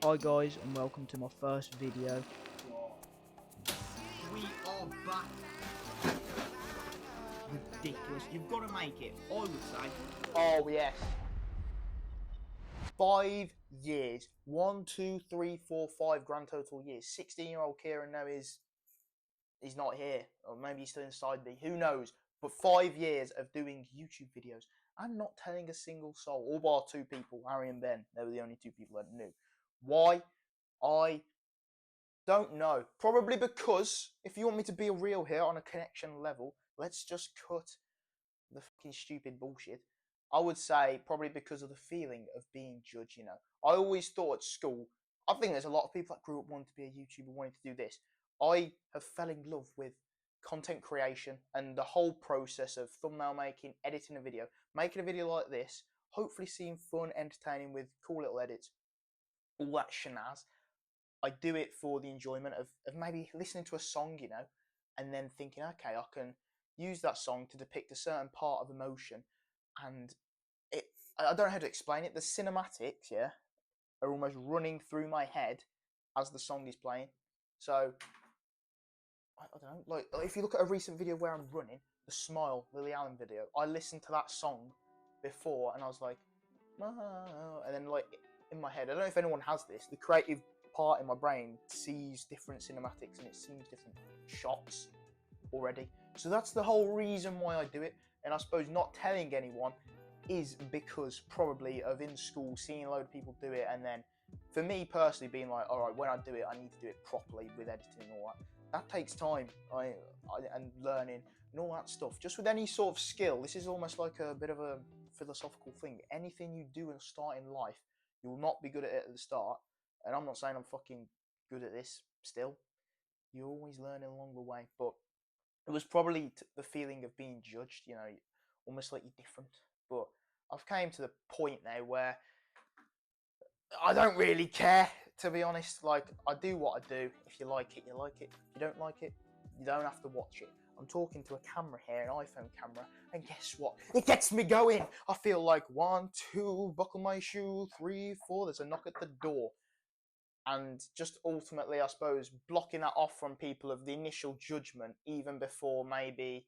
Hi guys, and welcome to my first video. We are back. Ridiculous. You've got to make it, I would say. Oh yes. 5 years. 1, 2, 3, 4, 5 grand total years. 16-year-old Kieran now he's not here. Or maybe he's still inside me. Who knows? But 5 years of doing YouTube videos and not telling a single soul. All bar 2 people, Harry and Ben. They were the only 2 people that knew. Why? I don't know. Probably because, if you want me to be real here on a connection level, let's just cut the fucking stupid bullshit. I would say probably because of the feeling of being judged, you know. I always thought at school, I think there's a lot of people that grew up wanting to be a YouTuber, wanting to do this. I have fell in love with content creation and the whole process of thumbnail making, editing a video, making a video like this, hopefully seeing fun, entertaining with cool little edits, all that shenaz. I do it for the enjoyment of maybe listening to a song, you know, and then thinking, okay, I can use that song to depict a certain part of emotion. And I don't know how to explain it. The cinematics, yeah, are almost running through my head as the song is playing. So, I don't know, like if you look at a recent video where I'm running, the Smile Lily Allen video, I listened to that song before and I was like, oh, and then like in my head, I don't know if anyone has this, the creative part in my brain sees different cinematics and it sees different shots already. So that's the whole reason why I do it. And I suppose not telling anyone is because probably of in school seeing a load of people do it, and then for me personally being like, all right, when I do it, I need to do it properly with editing and all that. That takes time, and learning and all that stuff. Just with any sort of skill, this is almost like a bit of a philosophical thing. Anything you do and start in life, you will not be good at it at the start. And I'm not saying I'm fucking good at this still. You're always learning along the way. But it was probably the feeling of being judged, you know, almost like you're different. But I've came to the point now where I don't really care, to be honest. Like, I do what I do. If you like it, you like it. If you don't like it, you don't have to watch it. I'm talking to a camera here, an iPhone camera, and guess what? It gets me going. I feel like 1, 2, buckle my shoe, 3, 4, there's a knock at the door. And just ultimately, I suppose, blocking that off from people of the initial judgment, even before maybe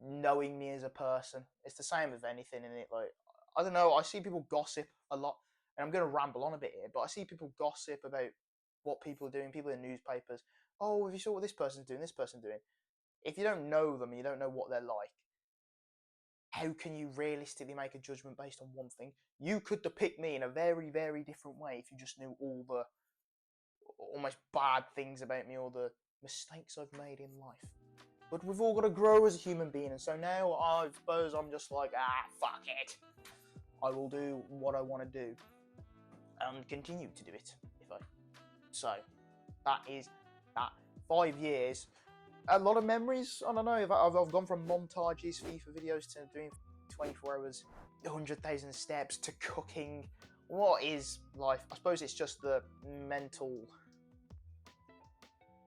knowing me as a person. It's the same with anything in it. Like, I don't know, I see people gossip a lot, and I'm going to ramble on a bit here, but I see people gossip about what people are doing, people in newspapers. Oh, have you saw what this person's doing, this person's doing? If you don't know them and you don't know what they're like, how can you realistically make a judgment based on one thing? You could depict me in a very, very different way if you just knew all the almost bad things about me or the mistakes I've made in life. But we've all got to grow as a human being, and so now I suppose I'm just like, fuck it. I will do what I want to do and continue to do it. So that is that. 5 years, a lot of memories. I don't know. I've gone from montages, FIFA videos, to doing 24 hours, 100,000 steps, to cooking. What is life? I suppose it's just the mental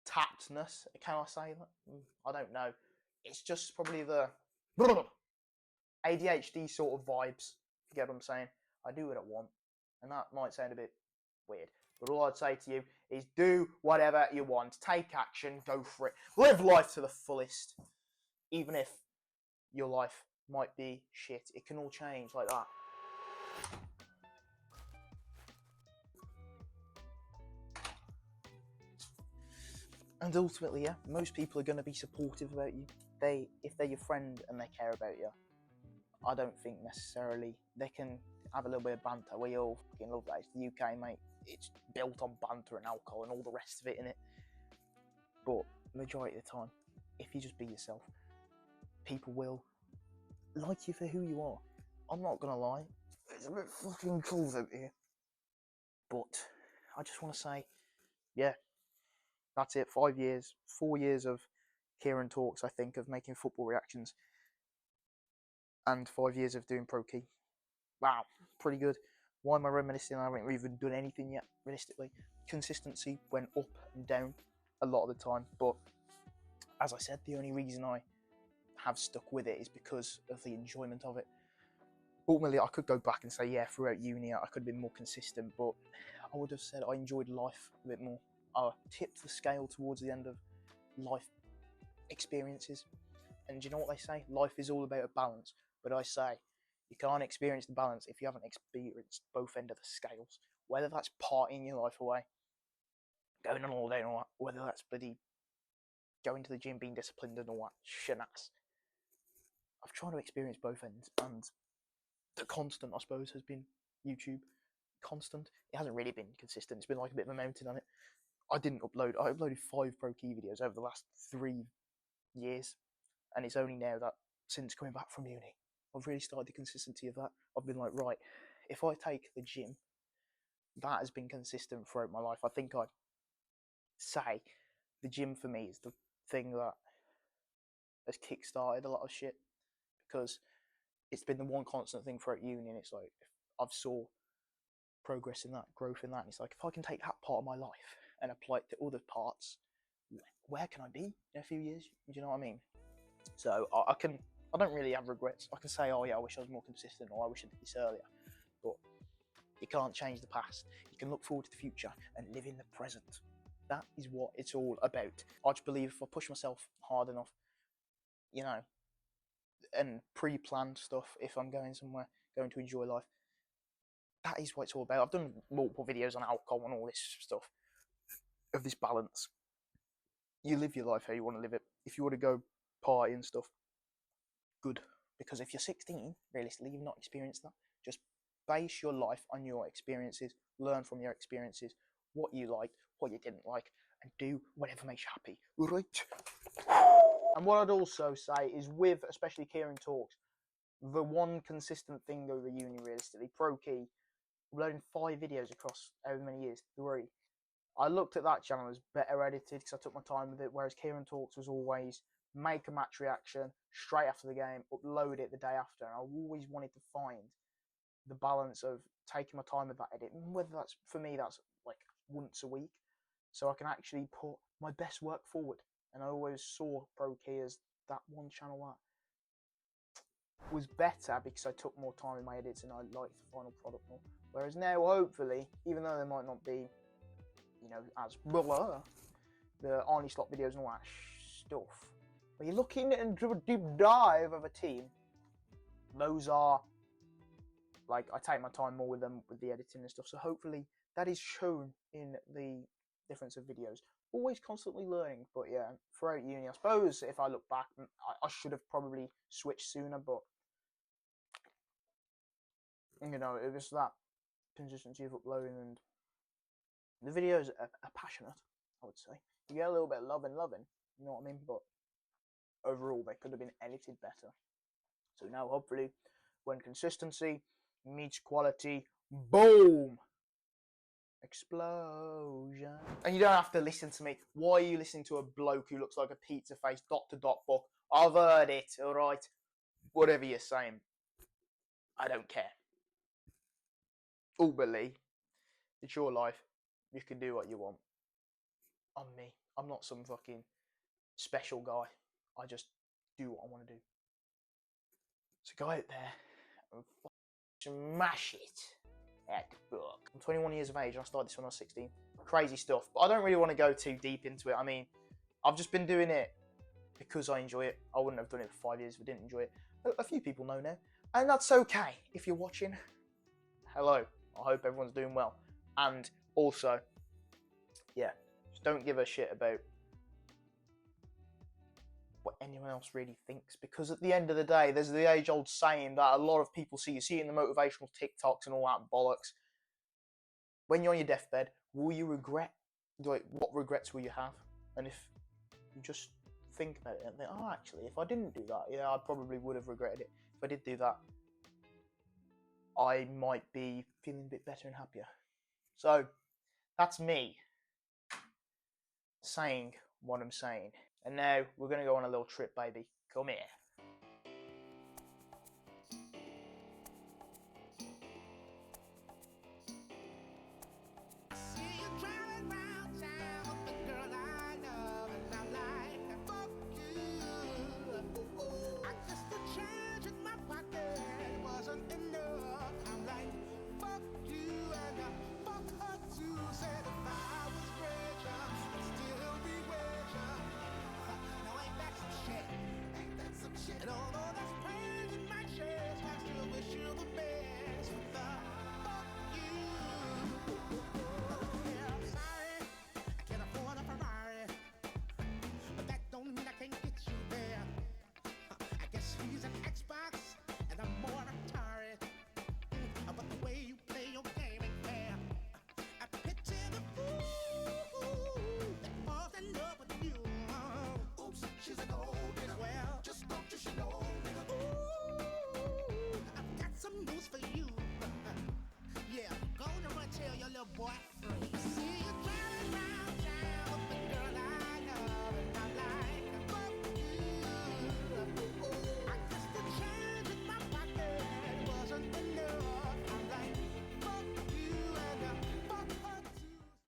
tappedness. Can I say that? I don't know. It's just probably the ADHD sort of vibes. If you get what I'm saying. I do what I want, and that might sound a bit weird. But all I'd say to you is do whatever you want. Take action. Go for it. Live life to the fullest. Even if your life might be shit, it can all change like that. And ultimately, yeah, most people are going to be supportive about you. If they're your friend and they care about you, I don't think necessarily they can have a little bit of banter. We all fucking love that. It's the UK, mate. It's built on banter and alcohol and all the rest of it in it. But majority of the time, if you just be yourself, people will like you for who you are. I'm not gonna lie, it's a bit fucking cold out here. But I just want to say, yeah, that's it. 5 years, 4 years of Kieran Talks, I think, of making football reactions, and 5 years of doing Pro Key. Wow, pretty good. Why am I reminiscing? I haven't even done anything yet, realistically. Consistency went up and down a lot of the time, but as I said, the only reason I have stuck with it is because of the enjoyment of it. Ultimately, I could go back and say, yeah, throughout uni, I could have been more consistent, but I would have said I enjoyed life a bit more. I tipped the scale towards the end of life experiences. And do you know what they say? Life is all about a balance. But I say, you can't experience the balance if you haven't experienced both ends of the scales. Whether that's partying your life away, going on holiday and all that, whether that's bloody going to the gym, being disciplined and all that shenas. I've tried to experience both ends, and the constant, I suppose, has been YouTube. Constant. It hasn't really been consistent. It's been like a bit of a mountain on it. I uploaded 5 Pro Key videos over the last 3 years, and it's only now that since coming back from uni, I've really started the consistency of that. I've been like, right, if I take the gym, that has been consistent throughout my life. I think I'd say the gym for me is the thing that has kick-started a lot of shit, because it's been the one constant thing throughout uni, and it's like, I've saw progress in that, growth in that, and it's like, if I can take that part of my life and apply it to other parts, where can I be in a few years? Do you know what I mean? So I don't really have regrets. I can say, oh yeah, I wish I was more consistent, or I wish I did this earlier, but you can't change the past. You can look forward to the future and live in the present. That is what it's all about. I just believe if I push myself hard enough, you know, and pre-planned stuff, if I'm going somewhere, going to enjoy life, that is what it's all about. I've done multiple videos on alcohol and all this stuff, of this balance. You live your life how you want to live it. If you want to go party and stuff, good. Because if you're 16, realistically, you've not experienced that. Just base your life on your experiences, learn from your experiences, what you liked, what you didn't like, and do whatever makes you happy. Right? And what I'd also say is, with especially Kieran Talks, the one consistent thing over uni, realistically, Pro Key, uploading 5 videos across however many years, 3. I looked at that channel as better edited because I took my time with it, whereas Kieran Talks was always make a match reaction straight after the game, upload it the day after, and I always wanted to find the balance of taking my time with that edit, whether that's, for me, that's like once a week, so I can actually put my best work forward. And I always saw Pro Key as that one channel that was better because I took more time in my edits and I liked the final product more. Whereas now, hopefully, even though they might not be, you know, as blah, the Arnie Slot videos and all that stuff, when you're looking into a deep dive of a team, those are, like, I take my time more with them, with the editing and stuff, so hopefully that is shown in the difference of videos. Always constantly learning, but yeah, throughout uni, I suppose if I look back, I should have probably switched sooner, but, you know, it was that consistency of uploading, and the videos are passionate, I would say. You get a little bit of loving, you know what I mean? But overall, they could have been edited better. So now, hopefully, when consistency meets quality, boom! Explosion. And you don't have to listen to me. Why are you listening to a bloke who looks like a pizza face, dot to dot book? I've heard it, alright? Whatever you're saying, I don't care. Ultimately, it's your life. You can do what you want. I'm me. I'm not some fucking special guy. I just do what I want to do. So go out there and smash it at the book. I'm 21 years of age and I started this when I was 16. Crazy stuff, but I don't really want to go too deep into it. I mean, I've just been doing it because I enjoy it. I wouldn't have done it for 5 years if I didn't enjoy it. A few people know now, and that's okay. If you're watching, hello. I hope everyone's doing well. And also, yeah, just don't give a shit about what anyone else really thinks, because at the end of the day, there's the age-old saying that a lot of people see. You see it in the motivational TikToks and all that bollocks. When you're on your deathbed, will you regret, like, what regrets will you have? And if you just think about it and think, oh, actually, if I didn't do that, yeah, I probably would have regretted it. If I did do that, I might be feeling a bit better and happier. So that's me saying what I'm saying. And now we're going to go on a little trip, baby. Come here.